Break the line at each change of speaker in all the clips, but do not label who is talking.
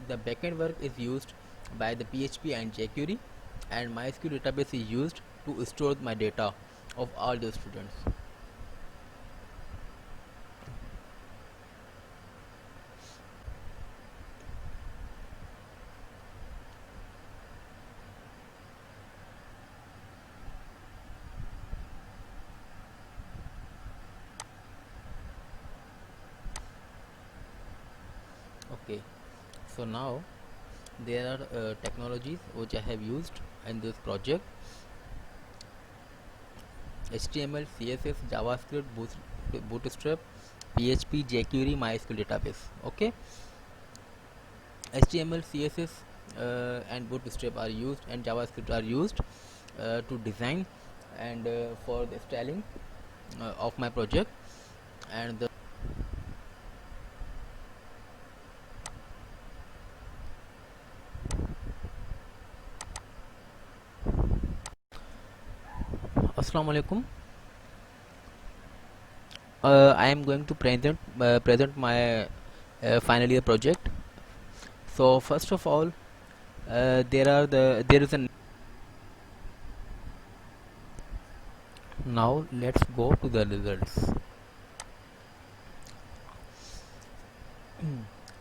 The backend work is used by the PHP and jQuery, and MySQL database is used to store my data of all the students. Okay, so now there are technologies which I have used in this project: HTML, CSS, JavaScript, Bootstrap, PHP, jQuery, MySQL database. Okay, HTML, CSS, and Bootstrap are used, and JavaScript are used to design and for the styling of my project. And the Assalamu alaikum. I am going to present my final year project. So first of all, there is a now let's go to the results.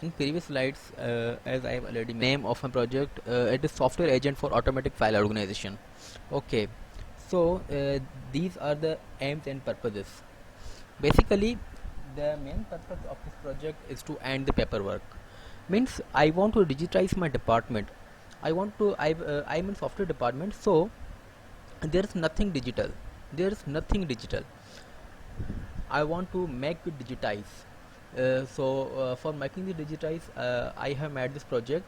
In previous slides, as I have already name of my project, it is software agent for automatic file organization. Okay, so these are the aims and purposes. Basically, the main purpose of this project is to end the paperwork. Means I want to digitize my department. I'm in software department, so there is nothing digital. There is nothing digital. I want to make it digitize. For making it digitize, I have made this project,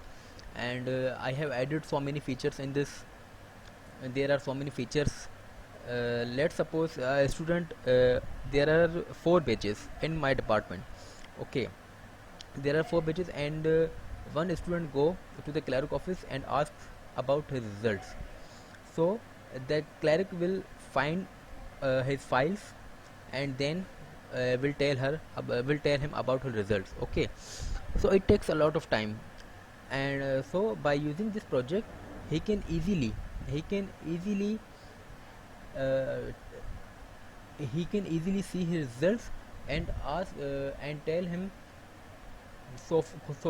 and I have added so many features in this. There are so many features. Let's suppose a student. There are 4 pages in my department. Okay, there are 4 pages, and one student go to the clerk office and asks about his results. So the clerk will find his files, and then will tell him about her results. Okay, so it takes a lot of time, and so by using this project, he can easily he can easily uh, he can easily see his results and ask and tell him so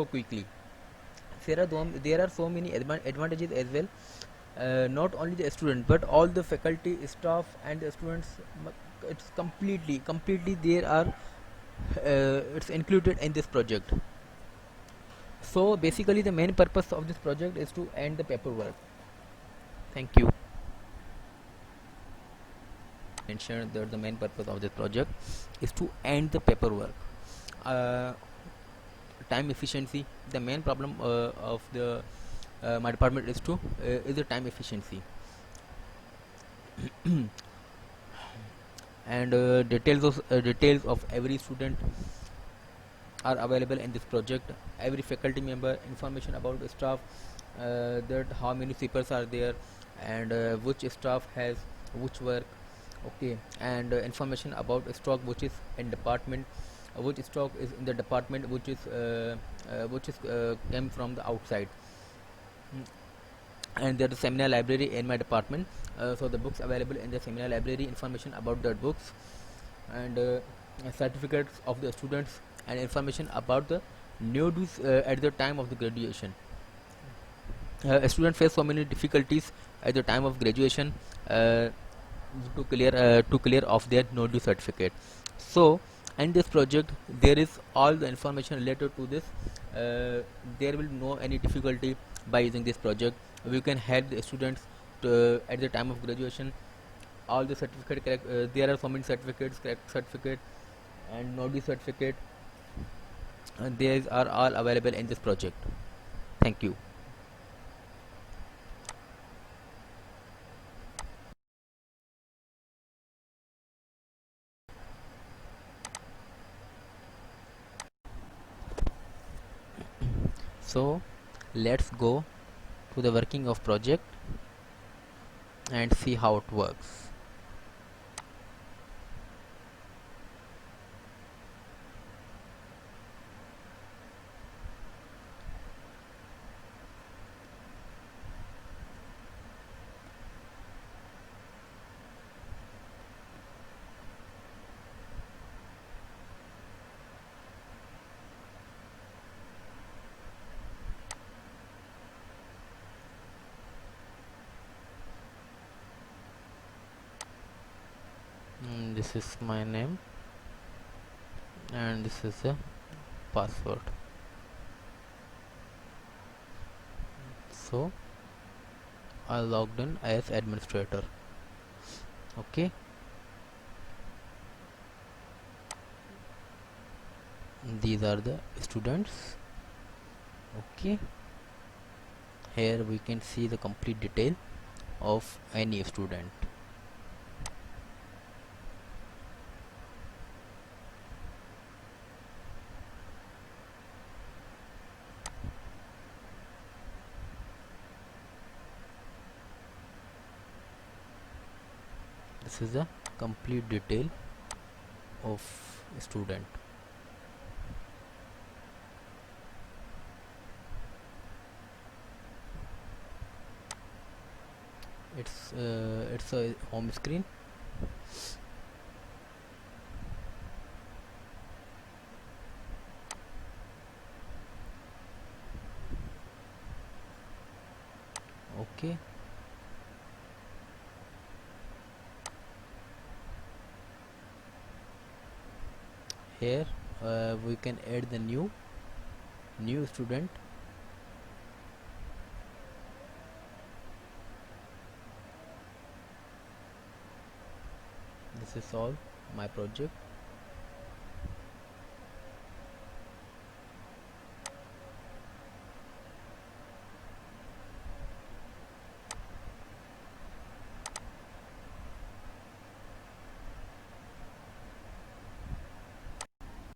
quickly. There are so many advantages as well. Not only the student but all the faculty, staff, and the students. It's completely there are it's included in this project. So basically, the main purpose of this project is to end the paperwork. Thank you. Mentioned that the main purpose of this project is to end the paperwork. Uh, Time efficiency. The main problem of the my department is the time efficiency. And details of every student are available in this project. Every faculty member, information about the staff, that how many sweepers are there, and which staff has which work. Okay, and information about stock which is in department, which stock is in the department, which is came from the outside. Mm, and there is seminar library in my department, so the books available in the seminar library, information about the books, and certificates of the students, and information about the new dues at the time of the graduation. A student face so many difficulties at the time of graduation to clear off their no due certificate. So in this project there is all the information related to this. There will no any difficulty by using this project. We can help the students at the time of graduation. All the there are so many certificates, correct certificate and no due certificate, and these are all available in this project. Thank you. So let's go to the working of project and see how it works. this is my name and this is the password. So I logged in as administrator. Okay, these are the students. Okay, here we can see the complete detail of any student. This is the complete detail of student. It's a home screen. Okay, here we can add the new student. This is all my project.